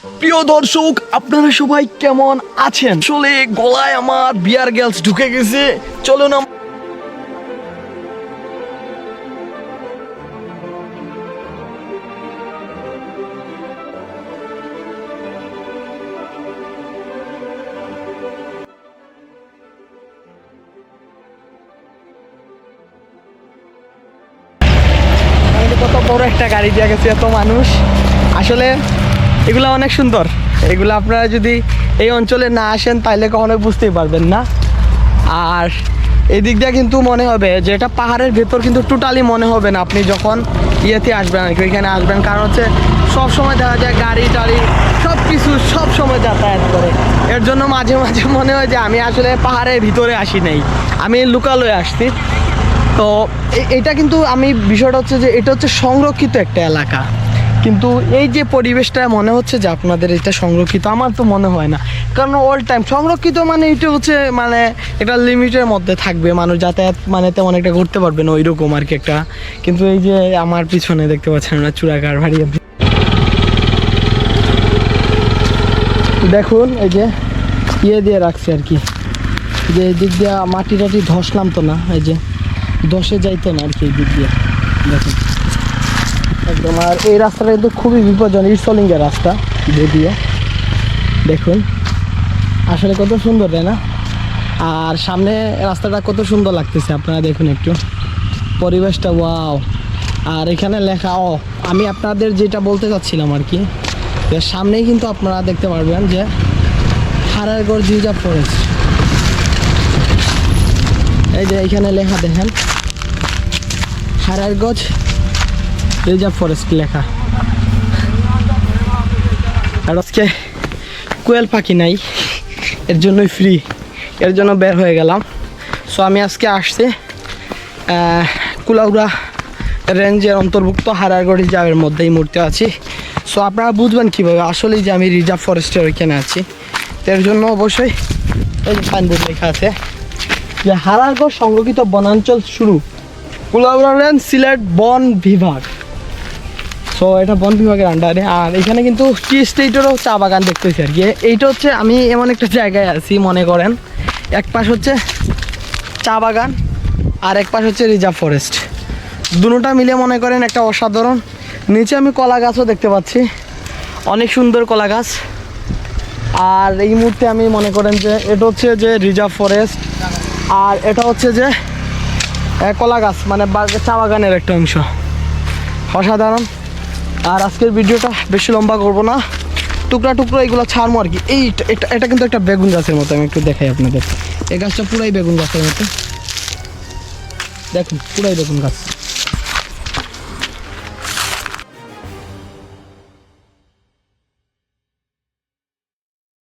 প্রিয় দর্শক, আপনারা সবাই কেমন আছেন? আসলে গলায় আমার বিয়ার গ্যালস ঢুকে গেছে। চলো না কত বড় একটা গাড়ি দিয়ে গেছে, এত মানুষ। আসলে এগুলো অনেক সুন্দর। এগুলো আপনারা যদি এই অঞ্চলে না আসেন তাহলে কখনো বুঝতেই পারবেন না। আর এই দিক দিয়ে কিন্তু মনে হবে যে এটা পাহাড়ের ভেতর, কিন্তু টোটালি মনে হবে না আপনি যখন ইয়েতে আসবেন আর কি, ওইখানে আসবেন। কারণ হচ্ছে সব সময় দেখা যায় গাড়ি টাড়ি সব কিছু সব সময় যাতায়াত করে। এর জন্য মাঝে মাঝে মনে হয় যে আমি আসলে পাহাড়ের ভিতরে আসি নাই, আমি লোকালয়ে আসছি। তো এটা কিন্তু আমি বিষয়টা হচ্ছে যে এটা হচ্ছে সংরক্ষিত একটা এলাকা, কিন্তু এই যে পরিবেশটা মনে হচ্ছে যে আপনাদের এটা সংরক্ষিত, আমার তো মনে হয় না। কারণ অল টাইম সংরক্ষিত মানে এটা হচ্ছে মানে এটা লিমিটের মধ্যে থাকবে, মানুষ যাতায়াত মানে তেমন একটা করতে পারবে না ওইরকম আর কি একটা। কিন্তু এই যে আমার পিছনে দেখতে পাচ্ছেন আমরা চূড়াকার ভারী, দেখুন এই যে ইয়ে দিয়ে রাখছে আর কি, যে এই দিক দিয়ে মাটি টাটি ধসলাম তো না, এই যে ধসে যাইতো না আর কি এই দিক দিয়ে দেখুন একদম। আর এই রাস্তাটা কিন্তু খুবই বিপজ্জনক, ইটসলিংয়ের রাস্তা যদিও। দেখুন আসলে কত সুন্দর, তাই না? আর সামনে রাস্তাটা কত সুন্দর লাগতেছে, আপনারা দেখুন একটু পরিবেশটা, ওয়াও। আর এখানে লেখা, আমি আপনাদের যেটা বলতে চাচ্ছিলাম আর কি, সামনেই কিন্তু আপনারা দেখতে পারবেন যে হারারগড় রিজার্ভ ফরেস্ট। এই যে এখানে লেখা দেখেন হারারগঞ্জ রিজার্ভ ফরেস্ট লেখা। আর আজকে কোয়েল পাখি নাই, এর জন্যই ফ্রি, এর জন্য বের হয়ে গেলাম। সো আমি আজকে আসছি কুলাউড়া রেঞ্জের অন্তর্ভুক্ত হারারগড় রিজার্ভের মধ্যে এই মুহূর্তে আছি। সো আপনারা বুঝবেন কীভাবে আসলেই যে আমি রিজার্ভ ফরেস্টের ওইখানে আছি। এর জন্য অবশ্যই এই যে সাইনবোর্ড লেখা আছে যে হারারগড় সংরক্ষিত বনাঞ্চল শুরু, কুলাউড়া রেঞ্জ, সিলেট বন বিভাগ। সো এটা বন বিভাগের আন্ডারে। আর এখানে কিন্তু টি স্টেটেরও চা বাগান দেখতেছি আর কি। এইটা হচ্ছে আমি এমন একটা জায়গায় আছি, মনে করেন এক পাশ হচ্ছে চা বাগান আর এক পাশ হচ্ছে রিজার্ভ ফরেস্ট, দুটোটা মিলে মনে করেন একটা অসাধারণ। নিচে আমি কলা গাছও দেখতে পাচ্ছি, অনেক সুন্দর কলা গাছ। আর এই মুহূর্তে আমি মনে করেন যে এটা হচ্ছে যে রিজার্ভ ফরেস্ট, আর এটা হচ্ছে যে কলা গাছ মানে চা বাগানের একটা অংশ, অসাধারণ। আর আজকের ভিডিওটা বেশি লম্বা করবো না, টুকরা টুকরা এগুলো ছাড়বো আর কি। এটা কিন্তু একটা বেগুন গাছের মতো, আমি একটু দেখাই আপনাদের। এই গাছটা পুরাই বেগুন গাছের মতো, দেখুন পুরাই বেগুন গাছ।